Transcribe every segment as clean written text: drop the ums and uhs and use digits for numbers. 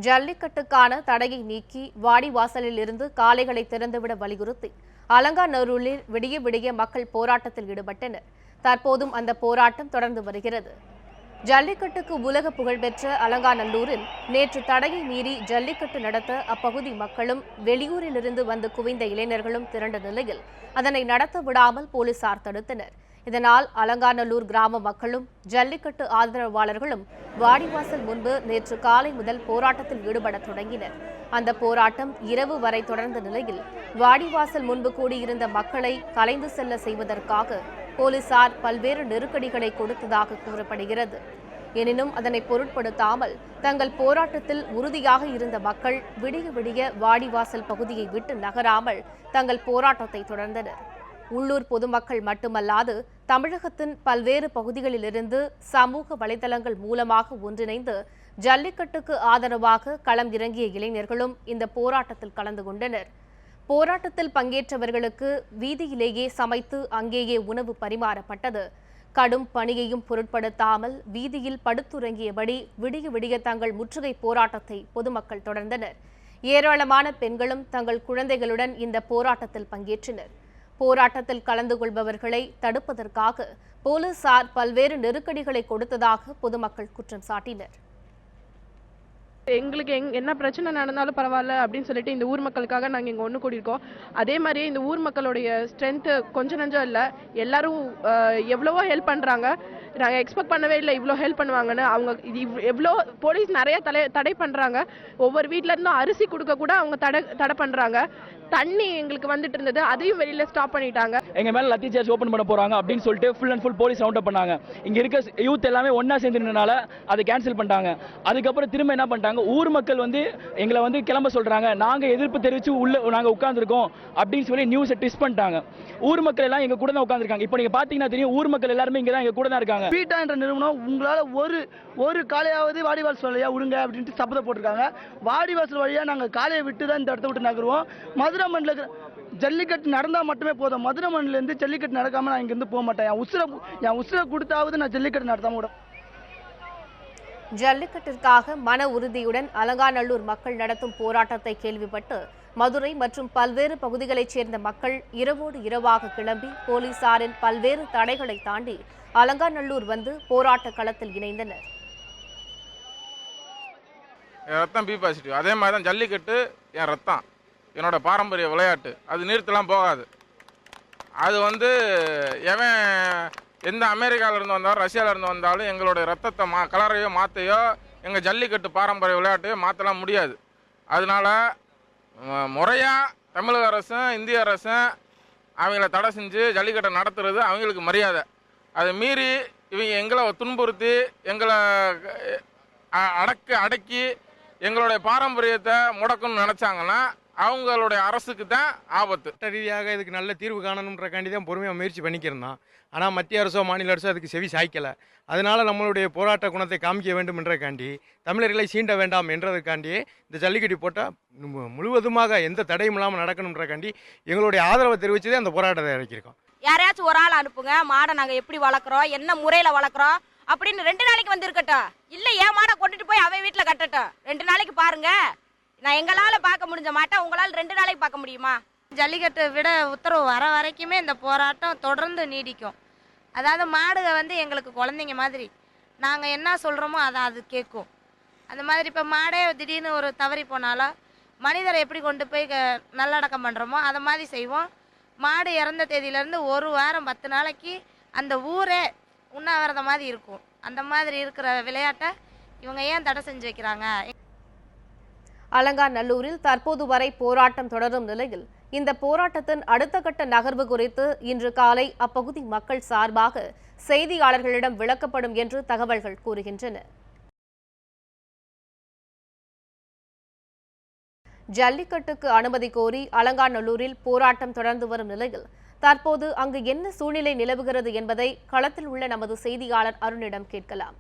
ஜல்லிக்கட்டுக்கான தடையை நீக்கி வாடிவாசலில் இருந்து காளைகளை திறந்துவிட வலியுறுத்தி அலங்காநல்லூரில் விடிய விடிய மக்கள் போராட்டத்தில் ஈடுபட்டனர். தற்போதும் அந்த போராட்டம் தொடர்ந்து வருகிறது. ஜல்லிக்கட்டுக்கு உலக புகழ்பெற்ற அலங்காநல்லூரில் நேற்று தடையை மீறி ஜல்லிக்கட்டு நடத்த அப்பகுதி மக்களும் வெளியூரிலிருந்து வந்து குவிந்த இளைஞர்களும் திரண்ட நிலையில் அதனை நடத்த விடாமல் போலீசார் தடுத்தனர். இதனால் அலங்காநல்லூர் கிராம மக்களும் ஜல்லிக்கட்டு ஆதரவாளர்களும் வாடிவாசல் முன்பு நேற்று காலை முதல் போராட்டத்தில் ஈடுபட தொடங்கினர். அந்த போராட்டம் இரவு வரை தொடர்ந்த நிலையில் வாடிவாசல் முன்பு கூடியிருந்த மக்களை கலைந்து செல்ல செய்வதற்காக போலீசார் பல்வேறு நெருக்கடிகளை கொடுத்ததாக கூறப்படுகிறது. எனினும் அதனை பொருட்படுத்தாமல் தங்கள் போராட்டத்தில் உறுதியாக இருந்த மக்கள் விடிய விடிய வாடிவாசல் பகுதியை விட்டு நகராமல் தங்கள் போராட்டத்தை தொடர்ந்தனர். உள்ளூர் பொதுமக்கள் மட்டுமல்லாது தமிழகத்தின் பல்வேறு பகுதிகளிலிருந்து சமூக வலைதளங்கள் மூலமாக ஒன்றிணைந்து ஜல்லிக்கட்டுக்கு ஆதரவாக களம் இறங்கிய இளைஞர்களும் இந்த போராட்டத்தில் கலந்து கொண்டனர். போராட்டத்தில் பங்கேற்றவர்களுக்கு வீதியிலேயே சமைத்து அங்கேயே உணவு பரிமாறப்பட்டது. கடும் பணியையும் பொருட்படுத்தாமல் வீதியில் படுத்துறங்கியபடி விடிய விடிய தங்கள் முற்றுகை போராட்டத்தை பொதுமக்கள் தொடர்ந்தனர். ஏராளமான பெண்களும் தங்கள் குழந்தைகளுடன் இந்த போராட்டத்தில் பங்கேற்றனர். போராட்டத்தில் கலந்து கொள்பவர்களை தடுப்பதற்காக போலீசார் பல்வேறு நெருக்கடிகளை கொடுத்ததாக பொதுமக்கள் குற்றம் சாட்டினர். எங்களுக்கு என்ன பிரச்சனை நடந்தாலும் பரவாயில்ல அப்படின்னு சொல்லிட்டு இந்த ஊர் மக்களுக்காக நாங்கள் இங்கே ஒன்று கூடியிருக்கோம். அதே மாதிரியே இந்த ஊர் மக்களுடைய ஸ்ட்ரென்த்து கொஞ்சம் நஞ்சம் இல்லை. எல்லாரும் எவ்வளவோ ஹெல்ப் பண்ணுறாங்க. நாங்கள் எக்ஸ்பெக்ட் பண்ணவே இல்லை இவ்வளோ ஹெல்ப் பண்ணுவாங்கன்னு. அவங்க எவ்வளோ போலீஸ் நிறைய தடை பண்ணுறாங்க. ஒவ்வொரு வீட்டில இருந்தும் அரிசி கொடுக்க கூட அவங்க தடை பண்ணுறாங்க. தண்ணி எங்களுக்கு வந்துட்டு இருந்தது, அதையும் வெளியில ஸ்டாப் பண்ணிட்டாங்க. எங்க மேல லத்தி சார்ஜ் ஓபன் பண்ண போறாங்க அப்படின்னு சொல்லிட்டு full and full police round up பண்ணாங்க. இங்க இருக்க யூத் எல்லாமே ஒன்னா சேர்ந்துனால அதை கேன்சல் பண்ணிட்டாங்க. அதுக்கப்புறம் திரும்ப என்ன பண்ணிட்டாங்க, ஊர் மக்கள் எங்களை கிளம்ப சொல்றாங்க. நாங்க எதிர்ப்பு தெரிவிச்சு உள்ள நாங்க உட்கார்ந்துருக்கோம் அப்படின்னு சொல்லி நியூஸை ட்விஸ்ட் பண்ணிட்டாங்க. ஊர் மக்கள் எல்லாம் எங்க கூட தான் உட்கார்ந்துருக்காங்க. இப்போ நீங்க பாத்தீங்கன்னா தெரியும், ஊர் மக்கள் எல்லாருமே இங்க தான் எங்க கூட தான் இருக்காங்க. பீட்டா என்ற நிறுவனம் உங்களால ஒரு காலையாவது வாடிவாசல் வழியா விடுங்க அப்படின்ட்டு சபதம் போட்டிருக்காங்க. வாடிவாசல் வழியா நாங்க காலையை விட்டு தான் இந்த இடத்த விட்டு நகருவோம். மதுரை மண்ணில் ஜல்லிக்கட்டு நடந்தா மட்டுமே போதும். மதுரை மண்ணில இருந்து ஜல்லிக்கட்டு நடக்காம நான் இங்கிருந்து போக மாட்டேன். என் உசுரை கொடுத்தாவது நான் ஜல்லிக்கட்டு நடத்தாம விட. ஜல்லிக்கட்டிற்காக மன உறுதியுடன் அலங்காநல்லூர் மக்கள் நடத்தும் போராட்டத்தை கேள்விப்பட்டு மதுரை மற்றும் பல்வேறு பகுதிகளைச் சேர்ந்த மக்கள் இரவோடு இரவாக கிளம்பி போலீசாரின் பல்வேறு தடைகளை தாண்டி அலங்காநல்லூர் வந்து போராட்ட களத்தில் இணைந்தனர். ரத்தம் பி பாசிட்டிவ். அதே மாதிரி தான் ஜல்லிக்கட்டு என் ரத்தம், என்னோட பாரம்பரிய விளையாட்டு. அது நிறுத்தலாம் போகாது. அது எவன் எந்த அமெரிக்காவிலேருந்து வந்தாலும் ரஷ்யாவிலேருந்து வந்தாலும் எங்களுடைய ரத்தத்தை கலரையோ மாற்றையோ எங்கள் ஜல்லிக்கட்டு பாரம்பரிய விளையாட்டையோ மாற்றலாம் முடியாது. அதனால் முறையாக தமிழக அரசும் இந்திய அரசும் அவங்கள தடை செஞ்சு ஜல்லிக்கட்டை நடத்துறது அவங்களுக்கு மரியாதை. அதை மீறி இவங்க எங்களை துன்புறுத்தி எங்களை அடக்கி எங்களுடைய பாரம்பரியத்தை முடக்கணும்னு நினச்சாங்கன்னா அவங்களுடைய அரசுக்கு தான் ஆபத்து. சட்ட ரீதியாக இதுக்கு நல்ல தீர்வு காணணுன்றக்காண்டி தான் பொறுமையாக முயற்சி பண்ணிக்கிறோம். ஆனால் மத்திய அரசோ மாநில அரசோ அதுக்கு செவி சாய்க்கலை. அதனால் நம்மளுடைய போராட்ட குணத்தை காமிக்க வேண்டும் என்றக்காண்டி, தமிழர்களை சீண்ட வேண்டாம் என்றதுக்காண்டி இந்த ஜல்லிக்கட்டு போட்டால் முழுவதுமாக எந்த தடையும் இல்லாமல் நடக்கணுன்றக்காண்டி எங்களுடைய ஆதரவை தெரிவிச்சதே அந்த போராட்டத்தை இறக்கியிருக்கோம். யாரையாச்சும் ஒரு ஆள் அனுப்புங்க, மாடை நாங்கள் எப்படி வளர்க்குறோம், என்ன முறையில் வளர்க்குறோம் அப்படின்னு 2 நாளைக்கு இருக்கட்டும். இல்லை ஏன் மாடை கொண்டுட்டு போய் அவன் வீட்டில் கட்டட்டும். 2 நாளைக்கு பாருங்க. நான் எங்களால் பார்க்க முடிஞ்ச மாட்டேன், உங்களால் 2 நாளைக்கு பார்க்க முடியுமா? ஜல்லிக்கட்டு விட உத்தரவு வர வரைக்குமே இந்த போராட்டம் தொடர்ந்து நீடிக்கும். அதாவது மாடுக எங்களுக்கு குழந்தைங்க மாதிரி. நாங்கள் என்ன சொல்கிறோமோ அது கேட்கும். அந்த மாதிரி இப்போ மாடே திடீர்னு ஒரு தவறி போனாலும் மனிதரை எப்படி கொண்டு போய் நல்லடக்கம் பண்ணுறோமோ அதை மாதிரி செய்வோம். மாடு இறந்த தேதியிலேருந்து 1 வாரம் 10 நாளைக்கு அந்த ஊரே உண்ணாவிரதம் மாதிரி இருக்கும். அந்த மாதிரி இருக்கிற விளையாட்டை இவங்க ஏன் தடை செஞ்சு வைக்கிறாங்க? அலங்காநல்லூரில் தற்போது வரை போராட்டம் தொடரும் நிலையில் இந்த போராட்டத்தின் அடுத்த கட்ட நகர்வு குறித்து இன்று காலை அப்பகுதி மக்கள் சார்பாக செய்தியாளர்களிடம் விளக்கப்படும் என்று தகவல்கள் கூறுகின்றன. ஜல்லிக்கட்டுக்கு அனுமதி கோரி அலங்காநல்லூரில் போராட்டம் தொடர்ந்து வரும் நிலையில் தற்போது அங்கு என்ன சூழ்நிலை நிலவுகிறது என்பதை களத்தில் உள்ள நமது செய்தியாளர் அருணிடம் கேட்கலாம்.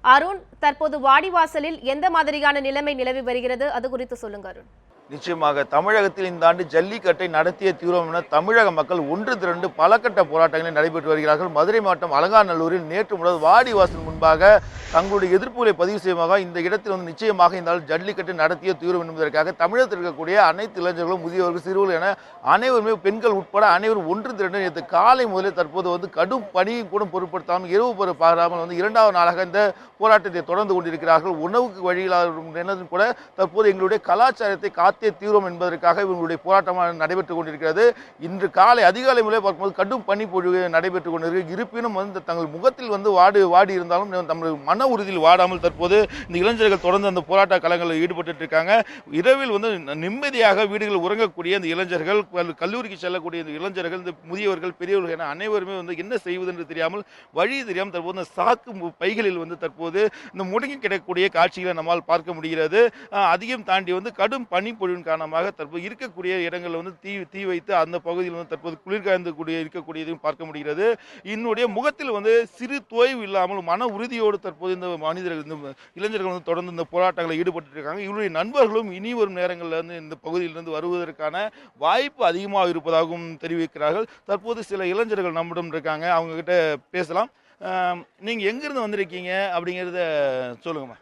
அருண், தற்போது வாடிவாசலில் எந்த மாதிரியான நிலைமை நிலவி வருகிறது, அது குறித்து சொல்லுங்க அருண். நிச்சயமாக தமிழகத்தில் இந்த ஆண்டு ஜல்லிக்கட்டை நடத்திய தீவிரம் என தமிழக மக்கள் ஒன்று திரண்டு பல கட்ட போராட்டங்களில் நடைபெற்று வருகிறார்கள். மதுரை மாவட்டம் அலங்காநல்லூரில் நேற்று முதல் வாடிவாசல் முன்பாக தங்களுடைய எதிர்ப்புகளை பதிவு செய்வதாக இந்த இடத்தில் வந்து நிச்சயமாக இந்த ஆள் ஜல்லிக்கட்டு நடத்திய தீவிரம் என்பதற்காக தமிழகத்தில் இருக்கக்கூடிய அனைத்து இளைஞர்களும் முதியவர்கள் சிறுவர்கள் என அனைவருமே பெண்கள் உட்பட அனைவரும் ஒன்று திரண்டு நேற்று காலை முதலே தற்போது வந்து கடும் பணியை கூட பொருட்படுத்தாமல் இரவு பாராமல் வந்து இரண்டாவது நாளாக இந்த போராட்டத்தை தொடர்ந்து கொண்டிருக்கிறார்கள். உணவுக்கு வழியில்லாத கூட தற்போது எங்களுடைய கலாச்சாரத்தை காத்தே தீவிரம் என்பதற்காக இவங்களுடைய போராட்டமாக நடைபெற்றுக் கொண்டிருக்கிறது. இன்று காலை அதிகாலை முதலே பார்க்கும்போது கடும் பனி பொழிவு நடைபெற்றுக் கொண்டிருக்கிறது. இருப்பினும் வந்து தங்கள் முகத்தில் வந்து வாடி இருந்தாலும் தமது மன உறுதியில் வாடாமல் தற்போது இந்த இளைஞர்கள் தொடர்ந்து அந்த போராட்ட களங்களில் ஈடுபட்டு இருக்காங்க. இரவில் வந்து நிம்மதியாக வீடுகளில் உறங்கக்கூடிய இந்த இளைஞர்கள், கல்லூரிக்கு செல்லக்கூடிய இந்த இளைஞர்கள், இந்த முதியவர்கள், பெரியவர்கள் என அனைவருமே வந்து என்ன செய்வது என்று தெரியாமல் வழி தெரியாமல் தற்போது இந்த சாக்கு பைகளில் வந்து தற்போது இந்த முடங்கி கிடக்கக்கூடிய காட்சிகளை நம்மால் பார்க்க முடிகிறது. அதிகம் தாண்டி வந்து கடும் பனி பொழிவின் காரணமாக தற்போது இருக்கக்கூடிய இடங்களில் வந்து தீ வைத்து அந்த பகுதியில் வந்து தற்போது குளிர்காய்ந்து இருக்கக்கூடியதையும் பார்க்க முடிகிறது. என்னுடைய முகத்தில் வந்து சிறு தோய்வு இல்லாமல் மன உறுதியோடு தற்போது இந்த மனிதர்கள், இந்த இளைஞர்கள் வந்து தொடர்ந்து இந்த போராட்டங்களில் ஈடுபட்டு இருக்காங்க. இவருடைய நண்பர்களும் இனி வரும் நேரங்களில் வந்து இந்த பகுதியிலிருந்து வருவதற்கான வாய்ப்பு அதிகமாக இருப்பதாகவும் தெரிவிக்கிறார்கள். தற்போது சில இளைஞர்கள் நம்மிடம் இருக்காங்க, அவங்க கிட்ட பேசலாம். நீங்கள் எங்கேருந்து வந்திருக்கீங்க அப்படிங்கிறத சொல்லுங்கம்மா.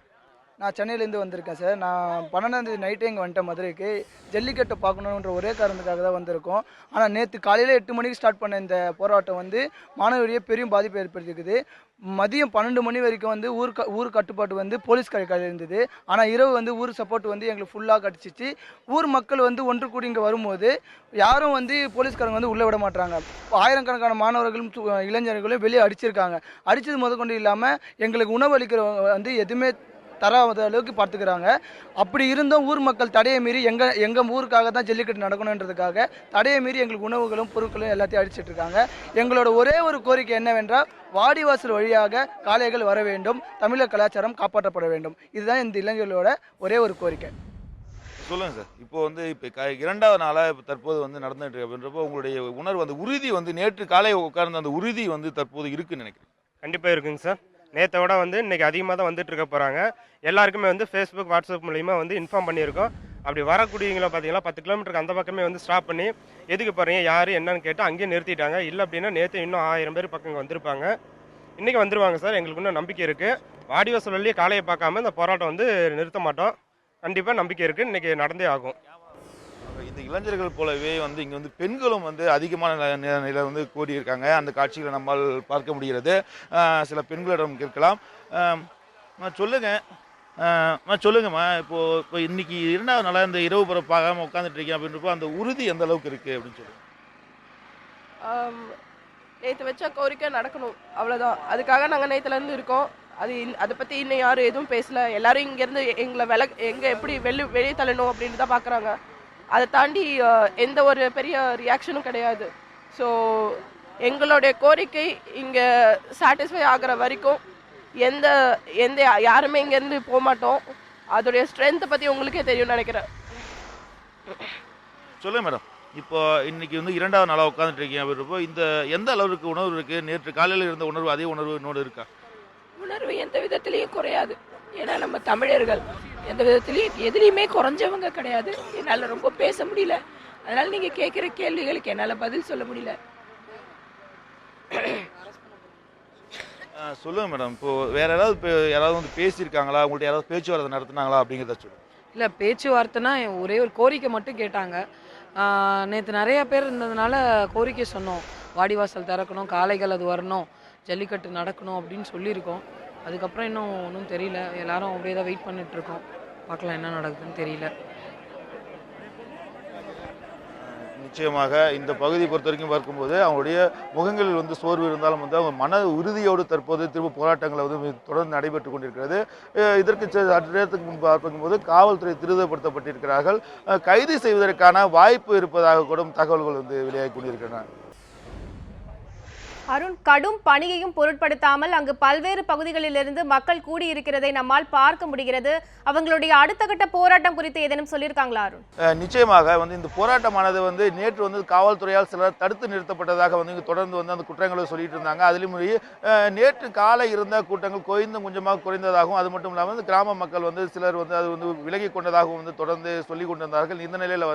நான் சென்னையிலேருந்து வந்திருக்கேன் சார். நான் 12ஆம் தேதி நைட்டே இங்கே வந்துட்டேன் மதுரைக்கு. ஜல்லிக்கட்டை பார்க்கணுன்ற ஒரே காரணத்துக்காக தான் வந்திருக்கோம். ஆனால் நேற்று காலையில் 8 மணிக்கு ஸ்டார்ட் பண்ண இந்த போராட்டம் வந்து மாணவரிடையே பெரும் பாதிப்பு ஏற்படுத்தியிருக்குது. மதியம் 12 மணி வரைக்கும் வந்து ஊர் கட்டுப்பாட்டு வந்து போலீஸ் கையில் இருந்தது. ஆனால் இரவு வந்து ஊர் சப்போர்ட் வந்து எங்களுக்கு ஃபுல்லாக கிடச்சிச்சு. ஊர் மக்கள் வந்து ஒன்று கூடி இங்கே வரும்போது யாரும் வந்து போலீஸ்காரங்க வந்து உள்ளே விட மாட்டாங்க. ஆயிரக்கணக்கான மாணவர்களும் இளைஞர்களும் வெளியே அடிச்சிருக்காங்க. அடித்தது முதற்கொண்டு இல்லாமல் எங்களுக்கு உணவு அளிக்கிறவங்க வந்து எதுவுமே தராத அளவுக்கு பார்த்துக்கிறாங்க. அப்படி இருந்தும் ஊர் மக்கள் தடையை மீறி எங்கள் ஊருக்காக தான் ஜல்லிக்கட்டு நடக்கணுன்றதுக்காக தடையை மீறி எங்களுக்கு உணவுகளும் பொருட்களும் எல்லாத்தையும் அடிச்சிட்டு இருக்காங்க. எங்களோட ஒரே ஒரு கோரிக்கை என்னவென்றால் வாடிவாசல் வழியாக காளைகள் வர வேண்டும், தமிழக கலாச்சாரம் காப்பாற்றப்பட வேண்டும். இதுதான் இந்த இளைஞர்களோட ஒரே ஒரு கோரிக்கை. சொல்லுங்கள் சார். இப்போ இரண்டாவது நாளாக இப்போ தற்போது வந்து நடந்துட்டு இருக்கு அப்படின்றப்போ உங்களுடைய உணர்வு, அந்த உறுதி வந்து நேற்று காலை உட்கார்ந்த அந்த உறுதி வந்து தற்போது இருக்குன்னு நினைக்கிறேன். கண்டிப்பாக இருக்குங்க சார். நேற்றை விட வந்து இன்றைக்கி அதிகமாக தான் வந்துட்டு இருக்க போகிறாங்க. எல்லாருக்குமே வந்து ஃபேஸ்புக், வாட்ஸ்அப் மூலிமா வந்து இன்ஃபார்ம் பண்ணியிருக்கோம். அப்படி வரக்கூடியவங்கள பார்த்தீங்கன்னா 10 கிலோமீட்டருக்கு அந்த பக்கமே வந்து ஸ்டாப் பண்ணி எதுக்கு போகிறீங்க, யார் என்னன்னு கேட்டு அங்கேயே நிறுத்திட்டாங்க. இல்லை அப்படின்னா நேற்று இன்னும் 1000 பேர் பக்கம் வந்திருப்பாங்க. இன்றைக்கி வந்துடுவாங்க சார். எங்களுக்கு இன்னும் நம்பிக்கை இருக்குது. வாடிவாசல் வழியே காலையை பார்க்காம இந்த போராட்டம் வந்து நிறுத்த மாட்டோம். கண்டிப்பாக நம்பிக்கை இருக்குது. இன்றைக்கி நடந்தே ஆகும். இந்த இளைஞர்கள் போலவே வந்து இங்கே வந்து பெண்களும் வந்து அதிகமான நிலையில் வந்து கூடியிருக்காங்க. அந்த காட்சிகளை நம்மால் பார்க்க முடிகிறது. சில பெண்களிடம் கேட்கலாம். சொல்லுங்கம்மா, இப்போ இன்னைக்கு இரண்டாவது நாளாக இந்த இரவு புற பார்க்காம உட்காந்துட்டு இருக்கேன் அப்படின்றப்போ அந்த உறுதி எந்த அளவுக்கு இருக்குது அப்படின்னு சொல்லுங்கள். நேற்று வச்ச கோரிக்கை நடக்கணும், அவ்வளோதான். அதுக்காக நாங்கள் நேற்றுலேருந்து இருக்கோம். அதை பற்றி இன்னும் யாரும் எதுவும் பேசலை. எல்லோரும் இங்கேருந்து எங்களை எங்கே எப்படி வெளியே தள்ளணும் அப்படின்ட்டு தான் பார்க்குறாங்க. அதை தாண்டி எந்த ஒரு பெரிய ரியாக்ஷனும் கிடையாது. ஸோ எங்களுடைய கோரிக்கை இங்கே சாட்டிஸ்ஃபை ஆகிற வரைக்கும் எந்த யாருமே இங்கேருந்து போக மாட்டோம். அதோடைய ஸ்ட்ரென்த்தை பற்றி உங்களுக்கே தெரியும்னு நினைக்கிறேன். சொல்லுங்கள் மேடம். இப்போ இன்னைக்கு வந்து இரண்டாவது நாளாக உட்காந்துட்டு இருக்கீங்க அப்படின்றப்போ இந்த எந்த அளவுக்கு உணர்வு இருக்குது? நேற்று காலையில் இருந்த உணர்வு அதே உணர்வு இன்னொன்று இருக்கா? உணர்வு எந்த விதத்துலேயும் குறையாது. ஏன்னா நம்ம தமிழர்கள் எந்த விதத்துலையும் எதுலேயுமே குறைஞ்சவங்க கிடையாது. என்னால் ரொம்ப பேச முடியல. அதனால் நீங்கள் கேட்குற கேள்விகளுக்கு என்னால் பதில் சொல்ல முடியல. சொல்லுங்க மேடம். இப்போ வேற யாராவது வந்து பேசியிருக்காங்களா, உங்கள்ட்ட யாராவது பேச்சுவார்த்தை நடத்தினாங்களா அப்படிங்கிறத சொல்லுங்கள். இல்லை, பேச்சுவார்த்தைனா ஒரே ஒரு கோரிக்கை மட்டும் கேட்டாங்க. நேற்று நிறைய பேர் இருந்ததுனால கோரிக்கை சொன்னோம். வாடிவாசல் திறக்கணும், காளைகள் அது வரணும், ஜல்லிக்கட்டு நடக்கணும் அப்படின்னு சொல்லியிருக்கோம். அதுக்கப்புறம் இன்னும் ஒன்றும் தெரியல. எல்லாரும் அப்படியே தான் வெயிட் பண்ணிகிட்ருக்கோம். பார்க்கலாம் என்ன நடக்குதுன்னு தெரியல. நிச்சயமாக இந்த பகுதியை பொறுத்த வரைக்கும் பார்க்கும்போது அவங்களுடைய முகங்களில் வந்து சோர்வு இருந்தாலும் வந்து அவங்க மன உறுதியோடு தற்போது திரும்ப போராட்டங்களை வந்து தொடர்ந்து நடைபெற்று கொண்டிருக்கிறது. இதற்கு சற்று நேரத்துக்கு முன்பு பார்க்கும்போது காவல்துறை திருத்தப்படுத்தப்பட்டிருக்கிறார்கள். கைது செய்வதற்கான வாய்ப்பு இருப்பதாக கூட தகவல்கள் வந்து வெளியாகி கொண்டிருக்கின்றன. அருண், கடும் பணியையும் பொருட்படுத்தாமல் அங்கு பல்வேறு பகுதிகளிலிருந்து மக்கள் கூடியிருக்கிறதை நம்மால் பார்க்க முடிகிறது. அவங்களுடைய அடுத்த கட்ட போராட்டம் குறித்து ஏதேனும் சொல்லியிருக்காங்களா அருண்? நிச்சயமாக இந்த போராட்டமானது நேற்று காவல்துறையால் சிலர் தடுத்து நிறுத்தப்பட்டதாக இங்கு தொடர்ந்து அந்த குற்றங்களை சொல்லிட்டு இருந்தாங்க. அதிலும் நேற்று காலை இருந்த கூட்டங்கள் கொஞ்சமாக குறைந்ததாகவும், அது மட்டும் இல்லாமல் கிராம மக்கள் சிலர் அது விலகி கொண்டதாகவும் தொடர்ந்து சொல்லிக் கொண்டிருந்தார்கள். இந்த நிலையில்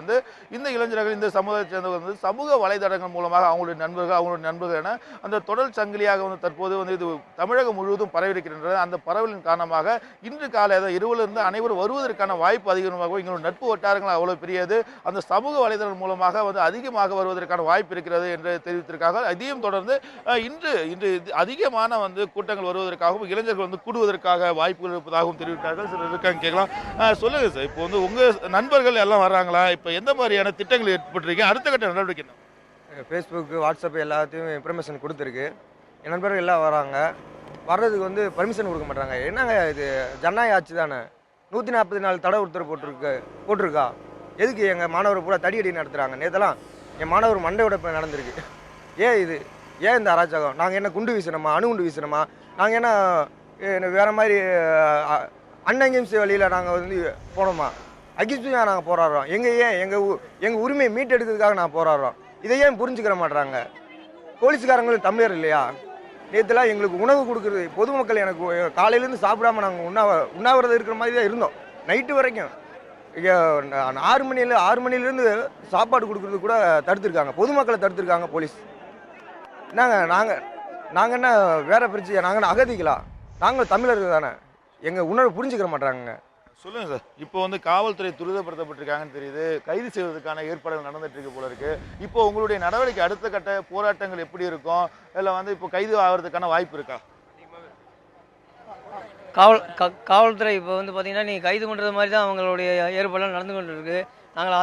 இந்த இளைஞர்கள், இந்த சமுதாயத்தை சேர்ந்தவர்கள் சமூக வலைதளங்கள் மூலமாக அவங்களுடைய நண்பர்கள் என அந்த தொடர் சங்கிலியாக தற்போது இது தமிழகம் முழுவதும் பரவியிருக்கின்றன. அந்த பரவலின் காரணமாக இன்று காலை இரவிலிருந்து அனைவரும் வருவதற்கான வாய்ப்பு அதிகமாகவும், எங்களுடைய நட்பு வட்டாரங்கள் அவ்வளவு பெரியது, அந்த சமூக வலைதளம் மூலமாக அதிகமாக வருவதற்கான வாய்ப்பு இருக்கிறது என்று தெரிவித்திருக்கார்கள். இதையும் தொடர்ந்து இன்று அதிகமான கூட்டங்கள் வருவதற்காகவும், இளைஞர்கள் கூடுவதற்காக வாய்ப்புகள் இருப்பதாகவும் தெரிவித்தார்கள். சிலர் இருக்காங்க, கேட்கலாம். சொல்லுங்க சார், இப்போ உங்க நண்பர்கள் எல்லாம் வர்றாங்களா? இப்போ எந்த மாதிரியான திட்டங்கள் ஏற்பட்டிருக்கீங்க? அடுத்த கட்ட நடவடிக்கை என்ன? ஃபேஸ்புக்கு, வாட்ஸ்அப்பு எல்லாத்தையும் இன்ஃபர்மேஷன் கொடுத்துருக்கு. என் நண்பர்கள் எல்லாம் வராங்க. வர்றதுக்கு பர்மிஷன் கொடுக்க மாட்டாங்க. என்னங்க இது ஜனநாயக ஆட்சி தானே? 144 தடை உத்தரவு போட்டிருக்கா? எதுக்கு எங்கள் மாணவர் பூரா தடியடி நடத்துகிறாங்க? நேற்றெல்லாம் என் மாணவர் மண்டை உடைப்பு நடந்திருக்கு. ஏன் இந்த அராஜகம்? நாங்கள் என்ன குண்டு வீசணுமா, அணுகுண்டு வீசணுமா? நாங்கள் என்ன வேறு மாதிரி அன்அகிம்சை வழியில் நாங்கள் போனோமா? அகிம்சையாக நாங்கள் போராடுறோம். எங்கள் உரிமையை மீட்டெடுக்கிறதுக்காக நாங்கள் போராடுறோம். இதை ஏன் புரிஞ்சுக்கிற மாட்டாங்க? போலீஸ்காரங்களும் தமிழர் இல்லையா? நேற்றுலாம் எங்களுக்கு உணவு கொடுக்குறது பொதுமக்கள், எனக்கு காலையிலேருந்து சாப்பிடாம நாங்கள் உண்ணாவிரதம் இருக்கிற மாதிரி தான் இருந்தோம். நைட்டு வரைக்கும் 6 மணிலேருந்து சாப்பாடு கொடுக்குறது கூட தடுத்துருக்காங்க. பொதுமக்களை தடுத்துருக்காங்க போலீஸ். நாங்கள் என்ன வேறு பிரச்சனை? நாங்கள் அகதிகளா? நாங்கள் தமிழர்கள் தானே. எங்கள் உணர்வு புரிஞ்சுக்கிற மாட்டாங்க. சொல்லுங்க சார், இப்போ காவல்துறை துரிதப்படுத்தப்பட்டிருக்காங்கன்னு தெரியுது. கைது செய்வதற்கான ஏற்பாடுகள் நடந்துட்டு இருக்கு போல இருக்கு. இப்போ உங்களுடைய நடவடிக்கை, அடுத்த கட்ட போராட்டங்கள் எப்படி இருக்கும்? இல்லை இப்போ கைது ஆகிறதுக்கான வாய்ப்பு இருக்கா? காவல்துறை இப்போ பார்த்தீங்கன்னா நீங்கள் கைது பண்ணுறது மாதிரி தான் அவங்களுடைய ஏற்பாடுகள் நடந்து கொண்டு இருக்கு. நாங்கள்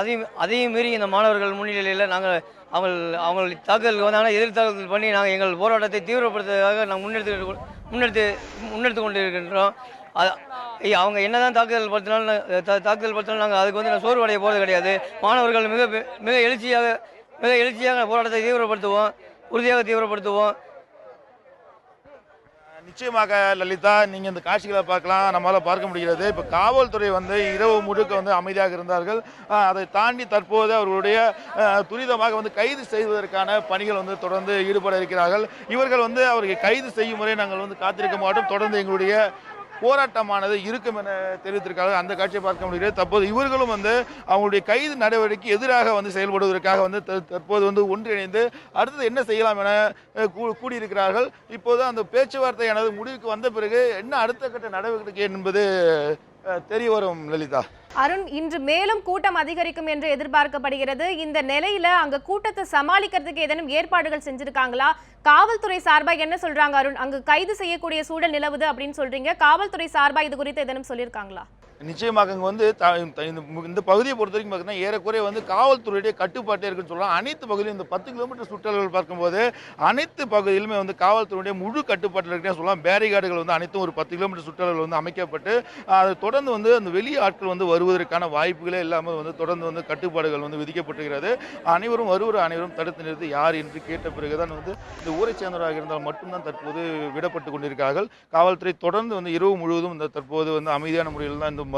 அதையும் மீறி இந்த மாணவர்கள் முன்னிலையில் அவங்க தாக்குதலுக்கு வந்தாங்கன்னா எதிர் தாக்குதல் பண்ணி நாங்கள் எங்கள் போராட்டத்தை தீவிரப்படுத்துவதற்காக நாங்கள் முன்னெடுத்து கொண்டு இருக்கின்றோம். அவங்க என்னதான் தாக்குதல் படுத்தினாலும் நாங்கள் அதுக்கு சோர்வு அடைய போகிறது கிடையாது. மாணவர்கள் மிக எழுச்சியாக போராட்டத்தை உறுதியாக தீவிரப்படுத்துவோம். நிச்சயமாக லலிதா, நீங்கள் இந்த காட்சிகளை பார்க்கலாம், நம்மளால் பார்க்க முடிகிறது. இப்போ காவல்துறை இரவு முழுக்க அமைதியாக இருந்தார்கள். அதை தாண்டி தற்போது அவர்களுடைய துரிதமாக கைது செய்வதற்கான பணிகள் தொடர்ந்து ஈடுபட இருக்கிறார்கள். இவர்கள் அவர்கள் கைது செய்யும் முறை நாங்கள் காத்திருக்க மாட்டோம். தொடர்ந்து எங்களுடைய போராட்டமானது இருக்கும் என தெரிவித்திருக்காங்க. அந்த காட்சியை பார்க்க முடிகிறது. தற்போது இவர்களும் அவங்களுடைய கைது நடவடிக்கை எதிராக செயல்படுவதற்காக தற்போது ஒன்றிணைந்து அடுத்தது என்ன செய்யலாம் என கூடியிருக்கிறார்கள். இப்போது அந்த பேச்சுவார்த்தையானது முடிவுக்கு வந்த பிறகு என்ன அடுத்த கட்ட நடவடிக்கை என்பது தெரிய வரும். லலிதா, அருண், இன்று மேலும் கூட்டம் அதிகரிக்கும் என்று எதிர்பார்க்கப்படுகிறது. இந்த நிலையில அங்க கூட்டத்தை சமாளிக்கிறதுக்கு ஏதேனும் ஏற்பாடுகள் செஞ்சிருக்காங்களா? காவல்துறை சார்பா என்ன சொல்றாங்க அருண்? அங்கு கைது செய்யக்கூடிய சூழல் நிலவுது அப்படின்னு சொல்றீங்க. காவல்துறை சார்பா இது குறித்து ஏதேனும் சொல்லியிருக்காங்களா? நிச்சயமாக இந்த பகுதியை பொறுத்த வரைக்கும் பார்த்தீங்கன்னா ஏறக்குறைய காவல்துறையுடைய கட்டுப்பாட்டே இருக்குன்னு சொல்லலாம். அனைத்து பகுதியிலும் இந்த 10 கிலோமீட்டர் சுற்றளவில் பார்க்கும்போது அனைத்து பகுதியிலுமே காவல்துறையுடைய முழு கட்டுப்பாட்டில் இருக்குன்னு சொல்லலாம். பேரிகார்டுகள் அனைத்தும் ஒரு 10 கிலோமீட்டர் சுற்றளவில் அமைக்கப்பட்டு அதை தொடர்ந்து அந்த வெளி ஆட்கள் வருவதற்கான வாய்ப்புகளே இல்லாமல் தொடர்ந்து கட்டுப்பாடுகள் விதிக்கப்பட்டிருக்கிறது. அனைவரும் தடுத்து நிறுத்தி யார் என்று கேட்ட பிறகுதான் இந்த ஊரை சேர்ந்தவராக இருந்தால் மட்டும்தான் தற்போது விடப்பட்டு கொண்டிருக்கிறார்கள். காவல்துறை தொடர்ந்து இரவு முழுவதும் தற்போது அமைதியான முறையில் தான் இந்த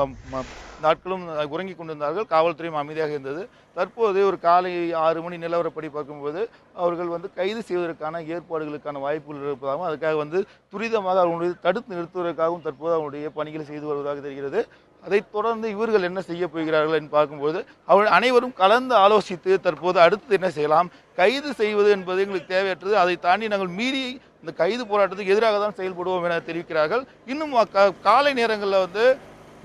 நாட்களும் உறங்கிக் கொண்டிருந்தார்கள். காவல்துறையும் அமைதியாக இருந்தது. தற்போது ஒரு காலை 6 மணி நிலவரப்படி பார்க்கும்போது அவர்கள் கைது செய்வதற்கான ஏற்பாடுகளுக்கான வாய்ப்புகள் இருப்பதாகவும், அதுக்காக துரிதமாக அவர்களுடைய தடுத்து நிறுத்துவதற்காகவும் தற்போது அவருடைய பணிகளை செய்து வருவதாக தெரிகிறது. அதைத் தொடர்ந்து இவர்கள் என்ன செய்ய போகிறார்கள் என்று பார்க்கும்போது அவர்கள் அனைவரும் கலந்து ஆலோசித்து தற்போது அடுத்து என்ன செய்யலாம், கைது செய்வது என்பது எங்களுக்கு தேவையற்றது, அதை தாண்டி நாங்கள் மீறி இந்த கைது போராட்டத்துக்கு எதிராக தான் செயல்படுவோம் என தெரிவிக்கிறார்கள். இன்னும் காலை நேரங்களில்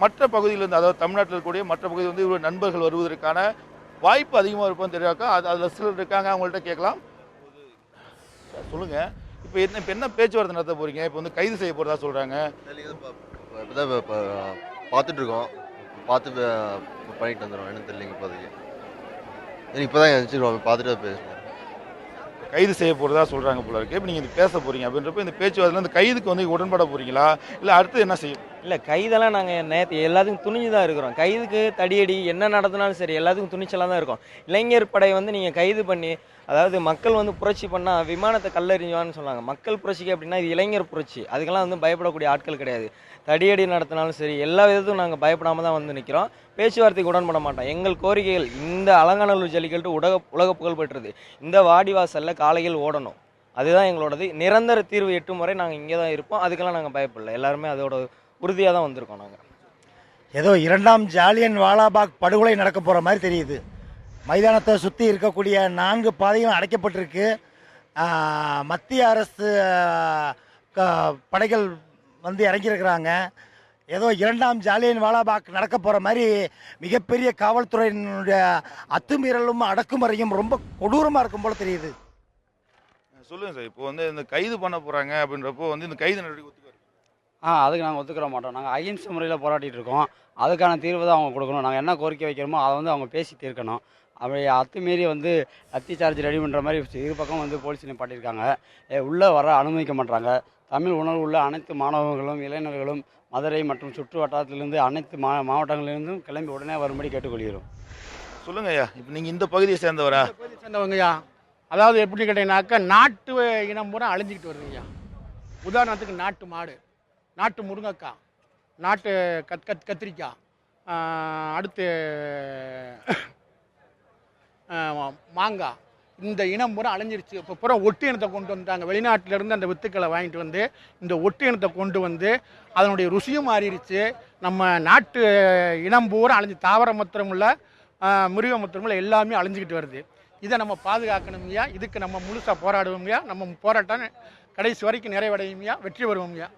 மற்ற பகுதியிலிருந்து, அதாவது தமிழ்நாட்டில் இருக்கக்கூடிய மற்ற பகுதியில் இவருடைய நண்பர்கள் வருவதற்கான வாய்ப்பு அதிகமாக இருப்போம்னு தெரியாக்கா. அதில் சிலர் இருக்காங்க, அவங்கள்ட்ட கேட்கலாம். சொல்லுங்கள், இப்போ என்ன பேச்சுவார்த்தை நடத்த போகிறீங்க? இப்போ கைது செய்ய போகிறதா சொல்கிறாங்க. பார்த்துட்டு இருக்கோம், பார்த்து பண்ணிட்டு வந்துடுவோம். என்ன தெரியலைங்க இப்போதைக்கு. இப்போ தான் எழுந்திரிச்சிருவோம், பார்த்துட்டு பேசுவோம். கைது செய்ய போகிறதா சொல்கிறாங்க போல இருக்கு. இப்போ நீங்கள் பேச போகிறீங்க அப்படின்றப்ப இந்த பேச்சுவார்த்தையில் இந்த கைதுக்கு உடன்பட போகிறீங்களா, இல்லை அடுத்து என்ன செய்யும்? இல்லை கைதெல்லாம் நாங்கள் நேற்று எல்லாத்துக்கும் துணிஞ்சு தான் இருக்கிறோம். கைதுக்கு தடியடி என்ன நடத்தினாலும் சரி எல்லாத்துக்கும் துணிச்சலாக தான் இருக்கும். இளைஞர் படை வந்து நீங்கள் கைது பண்ணி, அதாவது மக்கள் வந்து புரட்சி பண்ணால் விமானத்தை கல்லெறிஞ்சுவான்னு சொன்னாங்க. மக்கள் புரட்சிக்கு அப்படின்னா இது இளைஞர் புரட்சி. அதுக்கெல்லாம் வந்து பயப்படக்கூடிய ஆட்கள் கிடையாது. தடியடி நடத்தினாலும் சரி எல்லா விதத்துக்கும் நாங்கள் பயப்படாமல் தான் வந்து நிற்கிறோம். பேச்சுவார்த்தைக்கு உடன்பட மாட்டோம். எங்கள் கோரிக்கைகள் இந்த அலங்காநல்லூர் ஜல்லிக்கட்டு உலக புகழ் பெற்றது. இந்த வாடிவாசலில் காளைகள் ஓடணும், அதுதான் எங்களோடது. நிரந்தர தீர்வு எட்டும் வரை நாங்கள் இங்கே தான் இருப்போம். அதுக்கெல்லாம் நாங்கள் பயப்படல. எல்லாருமே அதோட உறுதியாக தான் வந்திருக்கோம். நாங்கள் ஏதோ 2ஆம் ஜாலியன் வாலாபாக் படுகொலை நடக்க போகிற மாதிரி தெரியுது. மைதானத்தை சுற்றி இருக்கக்கூடிய 4 பாதைகளும் அடைக்கப்பட்டிருக்கு. மத்திய அரசு படைகள் வந்து இறங்கியிருக்கிறாங்க. ஏதோ 2ஆம் ஜாலியன் வாலாபாக் நடக்க போகிற மாதிரி மிகப்பெரிய காவல்துறையினுடைய அத்துமீறலும் அடக்குமுறையும் ரொம்ப கொடூரமாக இருக்கும் போல தெரியுது. சொல்லுங்கள் சார், இப்போ வந்து இந்த கைது பண்ண போகிறாங்க அப்படின்றப்போ வந்து இந்த கைது நடவடிக்கை அதுக்கு நாங்கள் ஒத்துக்கிற மாட்டோம். நாங்கள் அகிம்சை முறையில் போராட்டிகிட்டு இருக்கோம். அதுக்கான தீர்வு தான் அவங்க கொடுக்கணும். நாங்கள் என்ன கோரிக்கை வைக்கிறோமோ அதை வந்து அவங்க பேசி தீர்க்கணும். அப்படி அத்துமீறி வந்து லத்தி சார்ஜ் ரெடி பண்ணுற மாதிரி இரு பக்கம் வந்து போலீஸ் நிப்பாட்டியிருக்காங்க. உள்ளே வர அனுமதிக்க மாட்டாங்க. தமிழ் உணர்வு உள்ள அனைத்து மாணவர்களும் இளைஞர்களும் மதுரை மற்றும் சுற்று வட்டாரத்திலிருந்து அனைத்து மாவட்டங்களிலிருந்தும் கிளம்பி உடனே வரும்படி கேட்டுக்கொள்கிறோம். சொல்லுங்க ஐயா, இப்போ நீங்கள் இந்த பகுதியை சேர்ந்தவரா? பகுதியை சேர்ந்தவங்கய்யா. அதாவது எப்படி கேட்டீங்கன்னாக்கா நாட்டு இனம் பூரா அழிஞ்சிக்கிட்டு வருதுங்கய்யா. உதாரணத்துக்கு நாட்டு மாடு, நாட்டு முருங்கைக்காய், நாட்டு கத்திரிக்காய், அடுத்து மாங்காய், இந்த இனம் பூரா அழிஞ்சிருச்சு. இப்போ பூரா ஒட்டு இனத்தை கொண்டு வந்துட்டாங்க. வெளிநாட்டிலேருந்து அந்த வித்துக்களை வாங்கிட்டு வந்து இந்த ஒட்டு இனத்தை கொண்டு வந்து அதனுடைய ருசியும் மாறிடுச்சு. நம்ம நாட்டு இனம் பூரா அழிஞ்சு, தாவர மத்திரம் உள்ள மிருக மத்திரம் உள்ள எல்லாமே அழிஞ்சிக்கிட்டு வருது. இதை நம்ம பாதுகாக்கணுங்கய்யா. இதுக்கு நம்ம முழுசாக போராடுவோங்கய்யா. நம்ம போராட்டம் கடைசி வரைக்கும் நிறைவடையுங்கய்யா. வெற்றி பெறுவோங்கய்யா.